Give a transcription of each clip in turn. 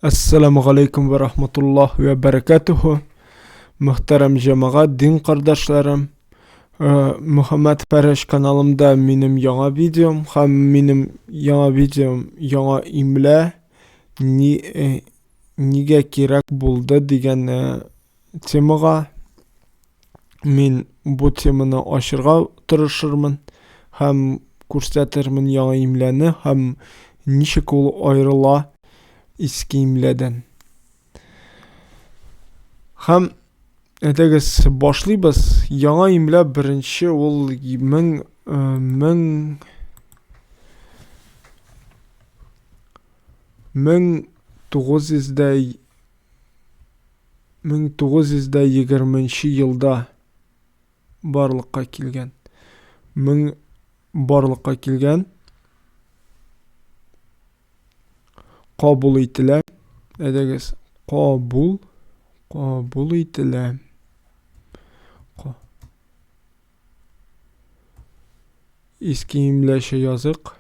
Assalamu alaikum ve rahmetullah ve berekatuhu. Muhterem cemaat, din kardeşlerim. Muhammed Pereş kanalımda benim yana videom. Hem benim yana videom yana imle nige gerek buldu degan temaga men bu temani aşırga tırışırmın. Hem kursatirmin yana imleni hem nişik ol ayrıla eski imleden. Hem edegis başlayız. Yana imle birinci ol min 1920 yılda barlıkka kelgen. Kabul etile. Edegis kabul etile. Eski imleşe yazık.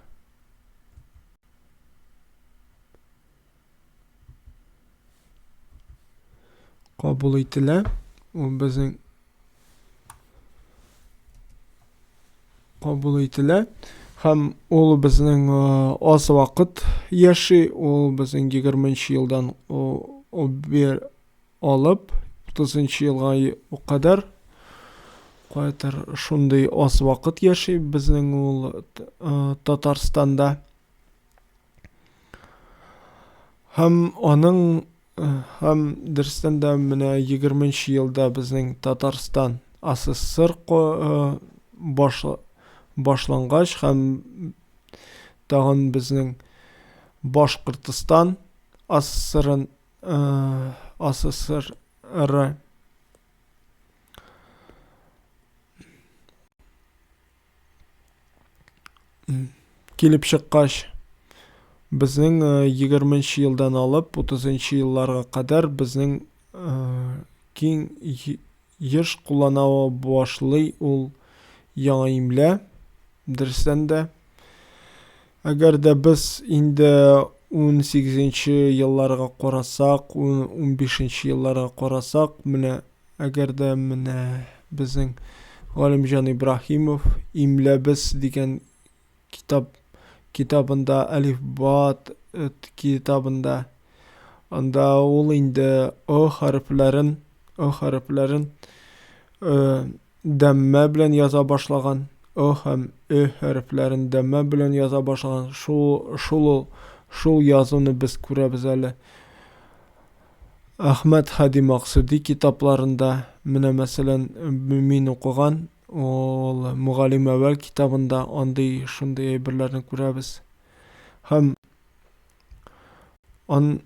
Kabul etile. O bizim kabul etile. Hem ol bizning az vaqt yaşı, ol bizning 20 yıldan o bir alıp 30 yılga o kadar şunday az vaqt yaşı bizning ol Tatarstanda. Hem onun hem Düristanda mine 20 yılda bizning Tatarstan SSR başlangaç hem dağın bizning Başkırtıstan SSR'ın kelip çıkkaç bizning 20 yıldan alıp 30 yıllarga kadar bizning keng yaş kullanağı başlay ol yana imle Düristanda. Agar da biz indi 18 yıllarga qarasak, 15 yıllarga qarasak, mine agar da mine bizning Galimjon Ibrahimov imle biz degan kitabında Alif Bat kitabında anda ol indi o harflerin demme bilen yaza başlagan. O hem harflerin demme bilen yaza başlagan. Şul yazını biz kurabız әле. Ahmet Hadi Maksudi kitaplarında mine meselen men okugan ol Mugallim Evvel kitabında anday şunday birlerini kurabız. Hem an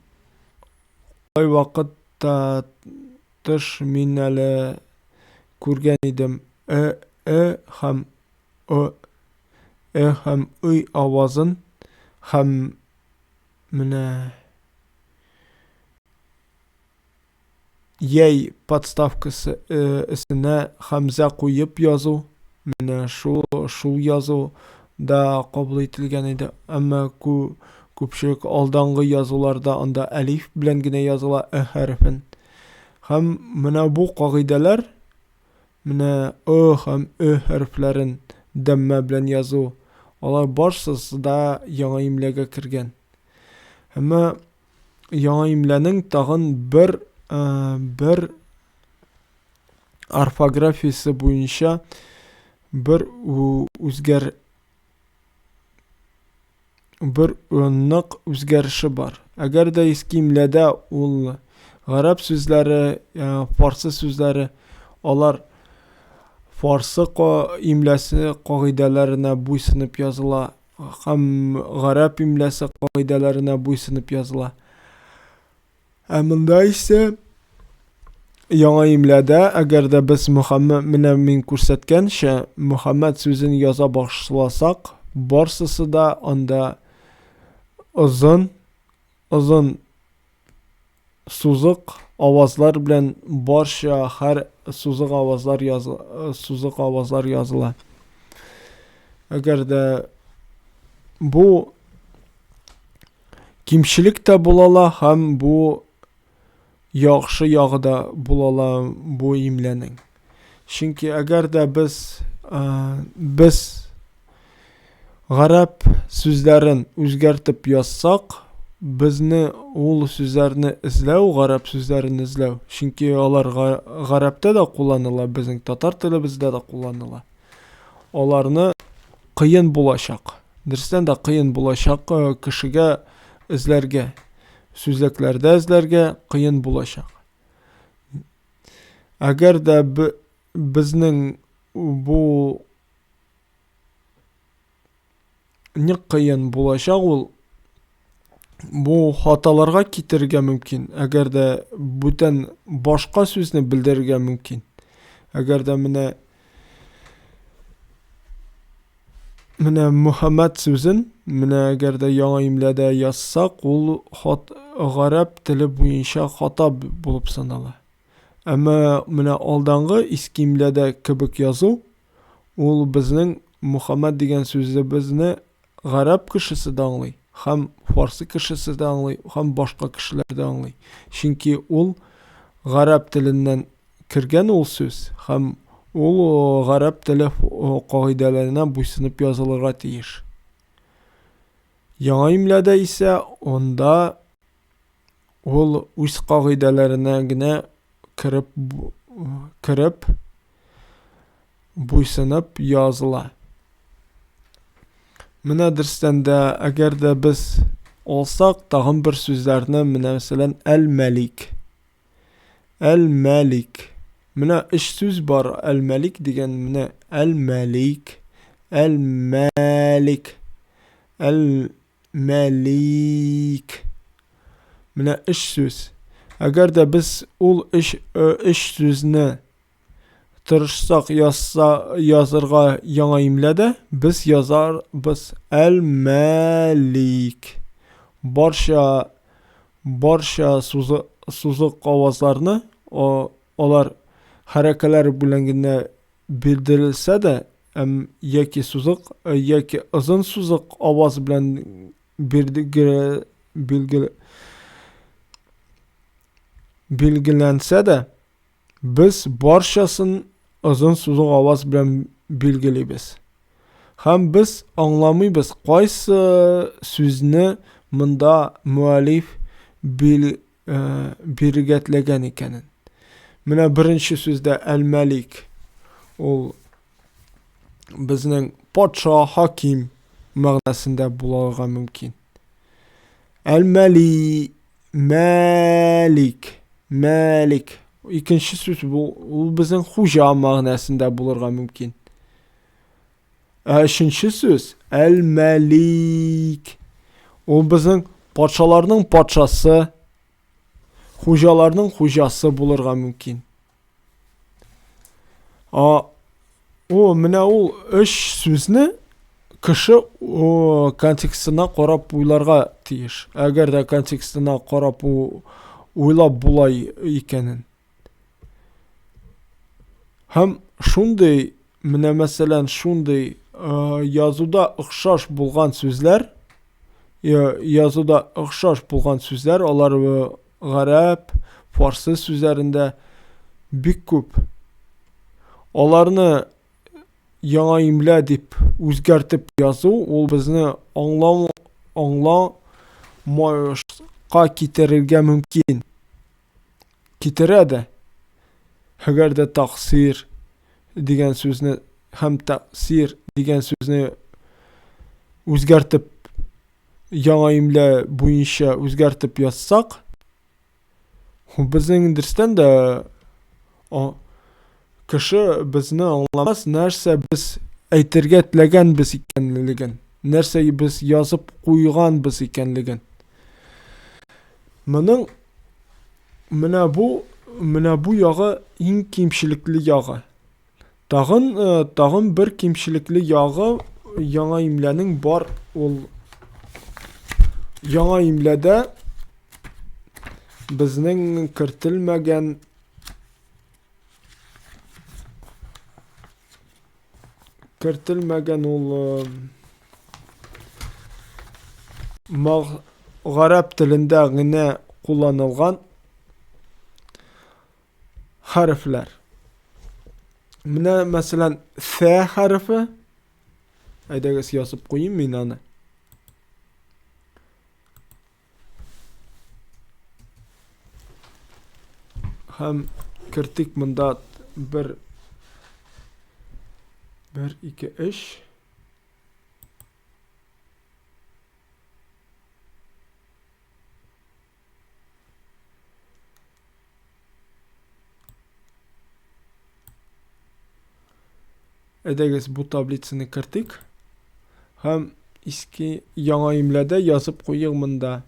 ay vaqtda tış men әле kurgan idim. Hem hem avazın hem mine yey подставкасы isine hamza koyup yazı mine şu yazı da kabul etilgen idi. Ama köpçülük aldangı yazılarda anda alif bilen gine yazıla harfin. Hem mine bu kaideler mine hem harflerin demme bilen yazı olar barşası da yana imlege kirgen. Ama yana imlenin tağın bir orfografiyası boyunca bir nıq özgerişi var. Agar da eski imlede ol Arap sözleri, Farsı sözleri olar Farsı imlesi kaidelerine buysunup yazıla. Hem Arap imlesi kaidelerine buysunup yazıla. Amında ise yana imlede agar da biz Muhammed men ko'rsatgan Muhammed sözünü yaza başlasak barsısı da anda uzun suzuk avazlar bilen barşa her suzuk avazlar yazıla. Agar da bu Kimchilik de bulala hem bu yaxşı yağı da bulala bu imlenin. Çünkü eğer de biz garip sözlerin özgertip yazsak, bizni ol sözlerini izlev, garip sözlerini izlev. Çünkü onlar garipte de kullanıla, bizim Tatar tilimizde de kullanıla. Onlarını kıyın bulaşak. Dersten de kıyın bulaşak kişiye izlerge. Sözlüklerde izlerge kıyın bulaşak. Eğer de bizning bu ne kıyın bulaşak ol, bu hatalarga kitirge mümkün. Eğer de bütün başka sözünü bildirge mümkün. Eğer de mine Muhammed sözün, eğer de yana imlede yazsak, ol garip tili boyunca hata bulup sanala. Ama mine aldangı eski imlede kibik yazı, ol bizning Muhammed degen sözü bizni garip kişisi de anlay. Hem Farsi kişisi de anlay, hem başka kişiler de anlay. Çünkü ol garip tilinden kirgen ol söz, hem ol garip tili kaidelerine buysunup yazılırga tiyir. Yana imlede ise onda ol üst kaidelerine gine kirip buysunup yazıla. Mine dersten de eğer de biz olsak tağın bir sözlerini mesela el-melik. El-melik. Mine iş söz var el-melik degen mine el-melik. El-melik. El-melik. Mine iş söz. Eğer de biz ol iş sözünü tırışsak yazırga yana imlede biz el-melik. Barşa suzuk avazlarını olar harekeler bulengine bildirilse de yeki suzuk yeki uzun suzuk avaz bilen bilgilense de biz barşasın uzun suzuk avaz bilen bilgiliybiz. Hem biz anlamayız qaysı sözünü mında muallif birgetlegen ikenin. Mine birinci sözde el-melik ol bizning podsho hakim ma'nosida bularga mümkün. El-malik malik. İkinci söz bu bizning xo'ja ma'nosida bularga mümkün. Üçüncü söz el-malik. O bizim parçalarının parçası, xo'jalarının xo'jası bularga mümkün. O mine ol üç sözünü kişi o kontekstine qarab uylarga tiyiş. Eğer de kontekstine qarab uylab bulay ikenin. Hem şunday mine mesela şunday yazıda ıxşaş bulgan sözler onlar garip Farsi sözlerinde bik köp. Onlarını yana imla dip özgertip yazı ol bizni anlamayışqa kitirirge mümkün. Kitirede. Eğer de taksir degen sözünü hem tasir degen sözünü özgertip yana imla boyunca özgertip yazsak, bizning dersten de kişi bizni anlamaz, nerse biz aytirga tilagan biz ekanligin, nerse biz yazıp qo'ygan biz ekanligin. Mine bu yağı eng kimchilikli yağı. Tağın bir kimchilikli yağı yana imlaning bor ol. Yana imlada bizning kiritilmagan ol Arap tilinde gine kullanılgan harfler. Mine mesela F harfi. Haydi yazıp koyayım mı inanı? Hem kirtik mında bir 2 3 Ederiz bu tablitsini kirtik. Hem eski yana imlede yazıp koyayım mında.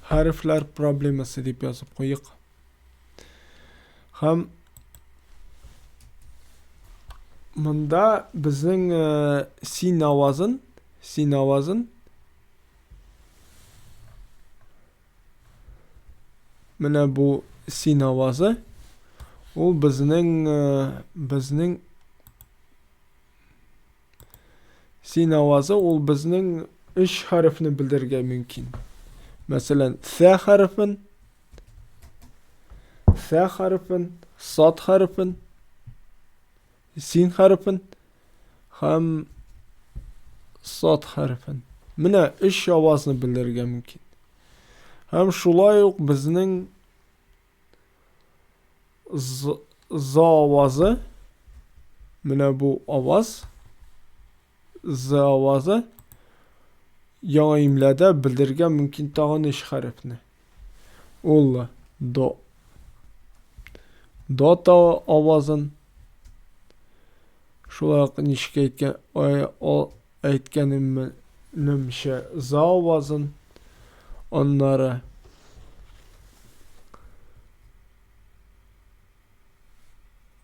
Harfler probleması deyip yazıp koyayım. Hem mında bizim sin avazın mene bu sin avazı o bizning sin avazı o bizning 3 harfini bildirge mümkün. Mesela S harfin, Sad harfin, Sin harfin hem Sad harfin. Mine 3 avazını bildirge mümkün. Hem şulay yok bizning Z avazı mine bu avaz Z avazı yana imlede bildirge mümkün tağın 3 harfini. Ola Do ta avazın şulay nişke aytganimcha Z avazın onları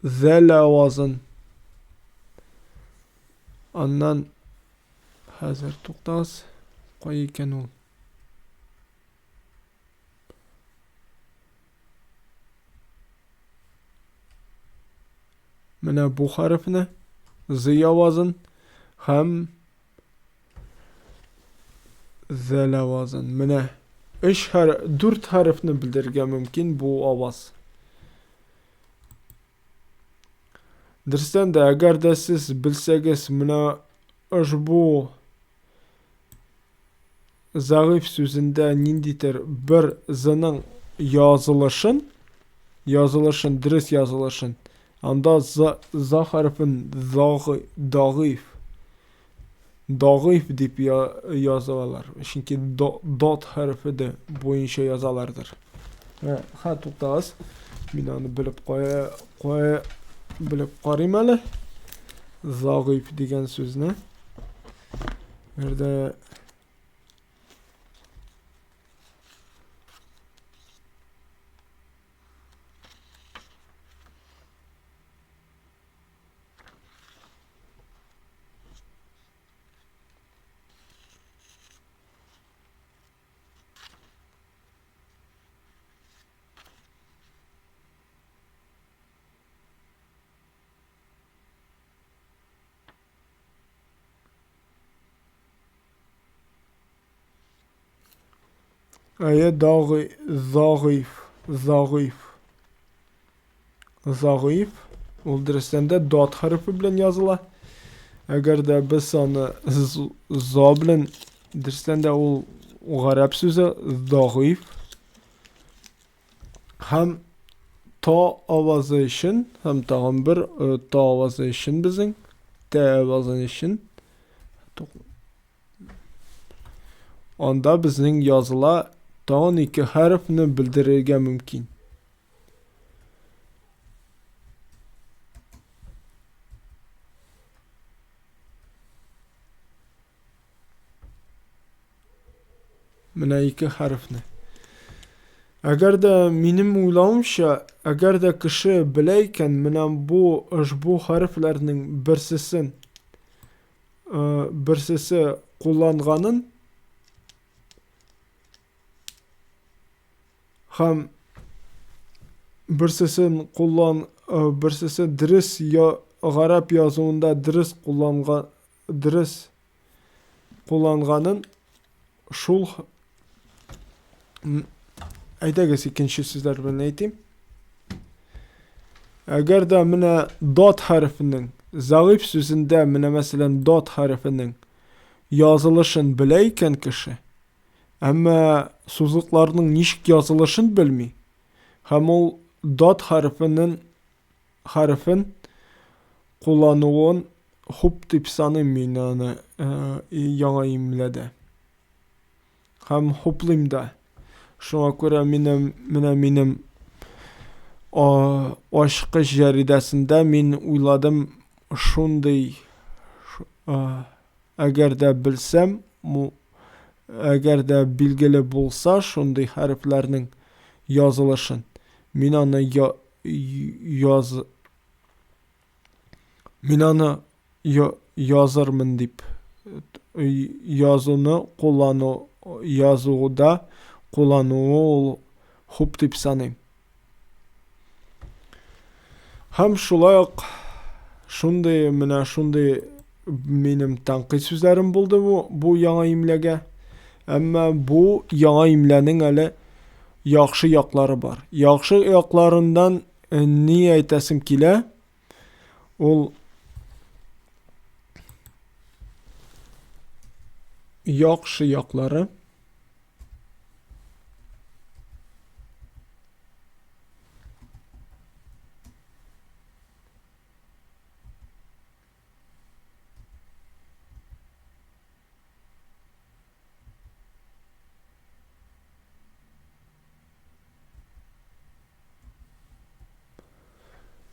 Zel avazın ondan hazır to'xtaz qo'y ekan u. Mana bu harfni Z avazın hem Zel avazın mana 4 harfni bildirge mümkün bu avaz. Dirsden de agar da siz bilsangiz mana bu zayıf sözünde nindidir bir z'nin yazılışın dürüst yazılışın anda z harfin dağif deyip yazılarlar. Çünkü dot harfi de boyunca yazalardır. Ha to'xtaz. Minani bilip qarayım hele. Zagif degan so'zni. Nerede Zagif O'ldirishdan dot harfi bilan yazıla. Agarda biz onu zo bilan dirishdan u g'arab so'zi zagif ham to ovozi için ham tag'in bir to ovozi için bizning t ovozi için onda bizning yozila tag'in 2 harfni bildirishga mumkin. Mine iki harfni. Eğer de benim uylamamşa, eğer de kişi bileyken mine bu harflerinin birsisi kullanganın hem birsisi dürüst ya Arap yazımında dürüst kullanganın şul aytagız ikinci sözler bilen aytayım. Eğer de mine dot harfinin zayıf sözünde mine mesela dot harfinin yazılışın bileyken kişi ama sözlüklerinin nişik yazılışın bilmey. Hem ol dot harfin kullanılan hop tip sanayım yani yana imlede. Hem hoplayım da. Şuna göre benim aşkı jaridesinde min uyladım şunday eğer de bilsem eğer de bilgili bulsa şunday harflerinin yazılışın min anı yazırmın deyip yazını yazıda kullanığı hop deyip sanayım. Hem şulayak şunday benim tanqid sözlerim buldu bu yana imlege. Ama bu yana imlenin hele yaxşı yakları var. Yaxşı yaklarından niye aytasım kile? Ol yaxşı yakları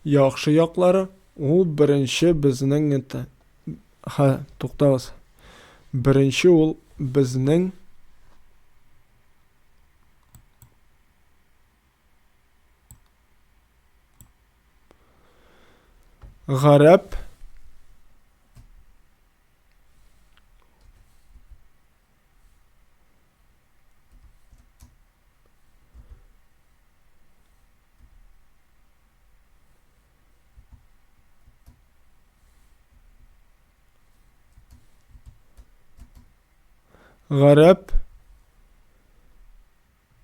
yaxşı yakları o birinci bizning to'xtag'iz. Birinci ol bizning g'arab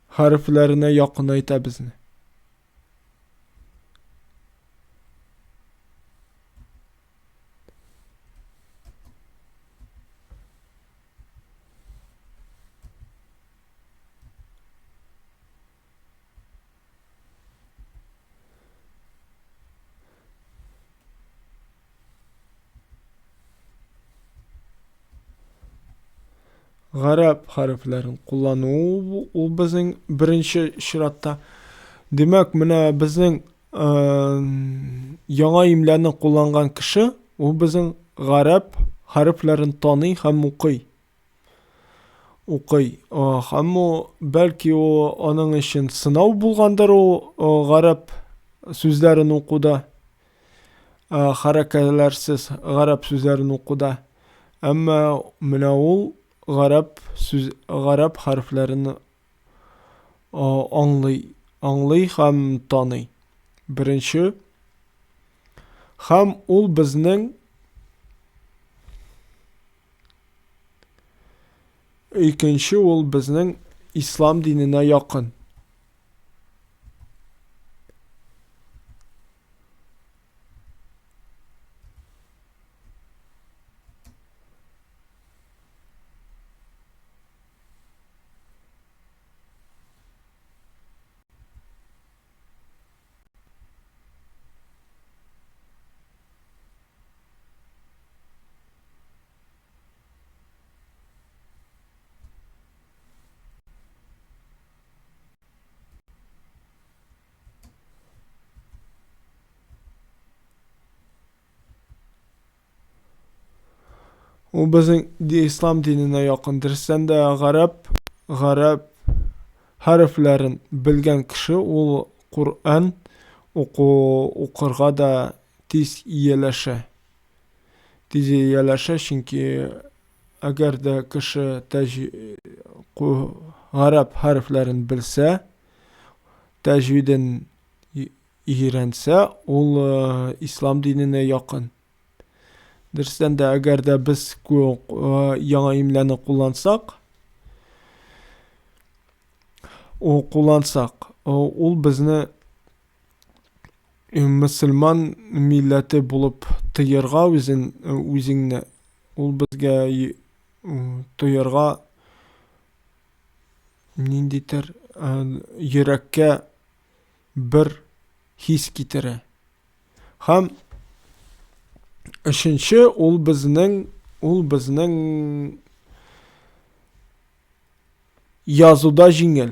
harflerine yakın ayta bizni. Garab harflerin kullanığı o bizim birinci şıratta. Demek mine bizim yana imlerini kullangan kişi o bizim garab harflerin tanıy hem okuy. Hem o belki o onun için sınav bulgandır o garab sözlerini okuda. Harekelersiz garab sözlerini okuda. Ama mine ol garab harflerini anlay hem tanıy. Birinci hem ol bizning ikinci ol bizning İslam dinine yakın. O bizim İslam dinine yakındır. Sen de garab garip harflerin bilgen kişi ol Kur'an okurga da tez iyeleşe. Tez iyeleşe çünkü eğer de kişi garip harflerin bilse, tecvidin iğrense, ol İslam dinine yakın. Dersten de eğer de biz yana imleni kullansak, ol bizni Müslüman milleti bulup tıyırga özünne, ol bizge tıyırga nindidir yürekke bir his kitire. Hem üçüncü ol bizning yazıda jingel.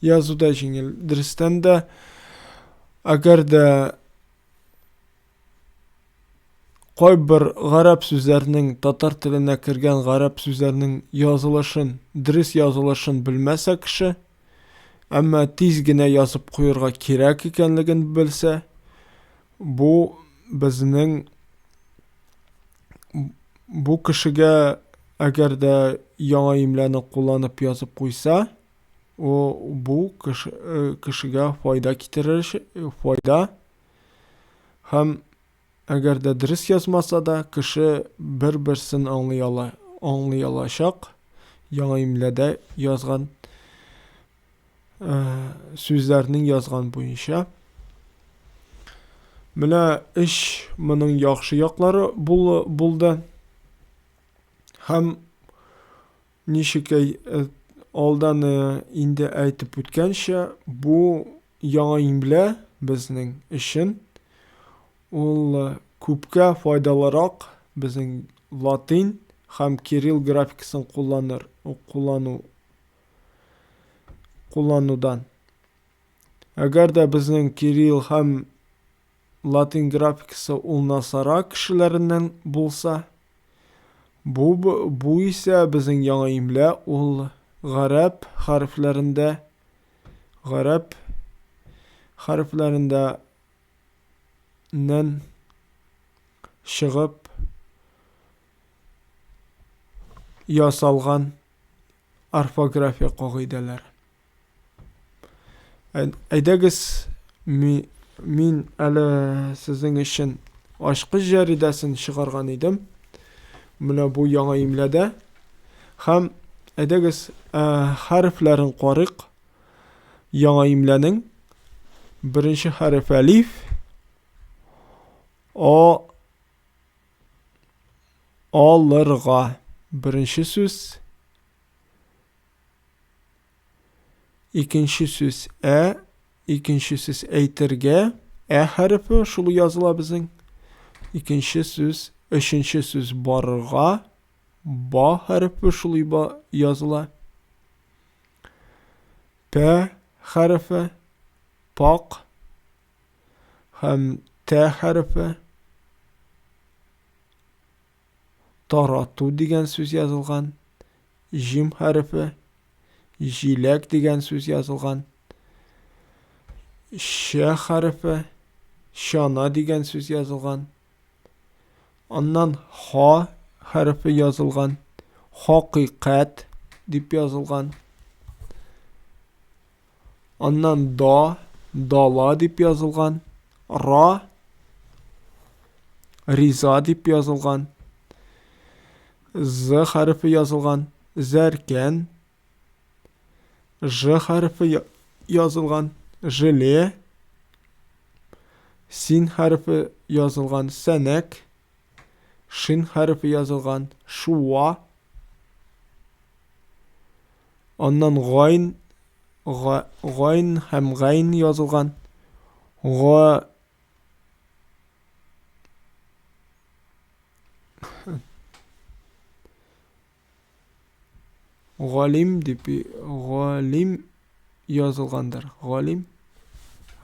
Yazıda jingel. Dersten de eğer de koy bir garip sözlerinin Tatar tiline kirgen garip sözlerinin dürüst yazılışın bilmese kişi, ama tezgine yazıp koyurga kirek ekenligin bilse, bu bizning bu kişiге eğer de yana imleni kullanıp yazıp koysa, bu kişiге fayda kitirir, fayda. Hem eğer de dürüst yazmasa da kişi birsin anlayalaşak, yana imlede yazgan sözlerinin yazgan boyunca. Mine iş bunun yaxşı yakları buldu. Hem nişikey aldan indi aytıp ötkenşe, bu yana imle bizning işin ol köpke faydalarak bizning Latin hem Kiril grafikasını kullanıdan. Eğer de bizning Kiril hem Latin grafikası ol nasara kişilerinden bulsa, bu ise bizning yana imle ol garip harflerinde nen шығып yasalgan orfografiya qoidalar. Aydagiz min әлі sizin için aşkı jaridasin çıkargan idim. Mine bu yana imlede. Hem aydagiz harflerin qarık yana imlenin birinci harf alif, alırga birinci söz, ikinci söz ikinci söz eytirge, harfi şulu yazıla bizim. İkinci söz, üçüncü söz barırga, ba harfi şulu yazıla. P harfi, pak, hem T harfi, taratu degan söz yazılgan. Jim harfi, jilek degan söz yazılgan. Ş harfi, şana degan söz yazılgan. Ondan H harfi yazılgan. Hakikat dip yazılgan. Ondan dala dip yazılgan. Ra, riza dip yazılgan. Z harfi yazılgan. Zerken, J harfi yazılgan. Jile, sin harfi yazılgan senek, şin harfi yazılgan şuva, ondan gayn hem gayn yazılgan galim dipi galim yazılgandır. Galim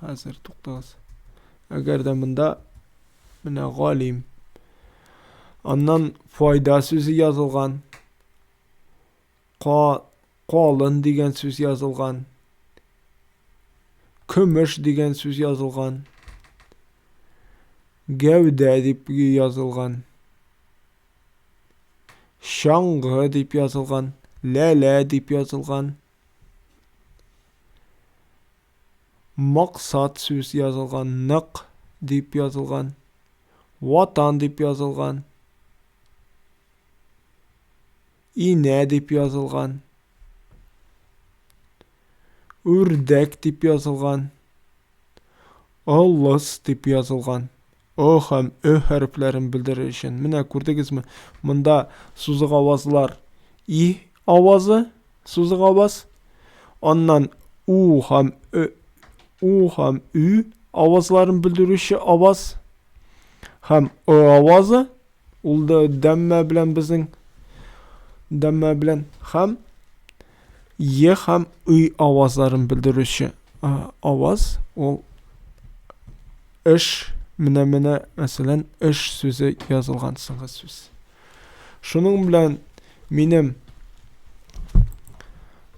hazır tuktağız. Eğer de bunda galim. Ondan fayda sözü yazılgan. Qalın degan söz yazılgan. Kömüş degan söz yazılgan. Gevde dip yazılgan. Şangı dip yazılgan. Lele dip yazılgan. Maksat söz yazılgan. Nık dip yazılgan. Vatan dip yazılgan. İne dip yazılgan. Ürdek dip yazılgan. Allız dip yazılgan. O hem ö harflerin bildirişin. Mine gördünüzmü? Mında suzuk avazlar i avazı, suzuk avaz. Ondan u hem ü avazların bildirişi avaz. Hem o avazı ulda demme bilen bizim demme bilen hem ye hem ü avazların bildirişi avaz. O iş mine mesela iş sözü yazılgan sınğı söz. Şunun bilen minim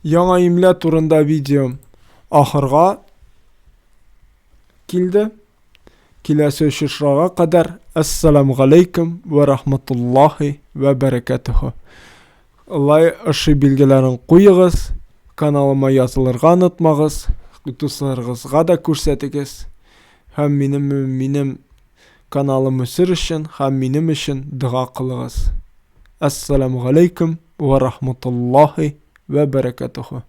yana imla turunda videom ahırga kildi. Kilesi şişrağa kadar Esselamu Aleyküm ve Rahmetullahi ve Berekatuhu. Allah aşı bilgilerin koyuğuz. Kanalıma yazılırga unutmağız. Dostlarınızga da körsetiniz. Hem minim kanalım ösür için, hem minim için dua kılığız. Esselamu Aleyküm ve Rahmetullahi ve Berekatuhu.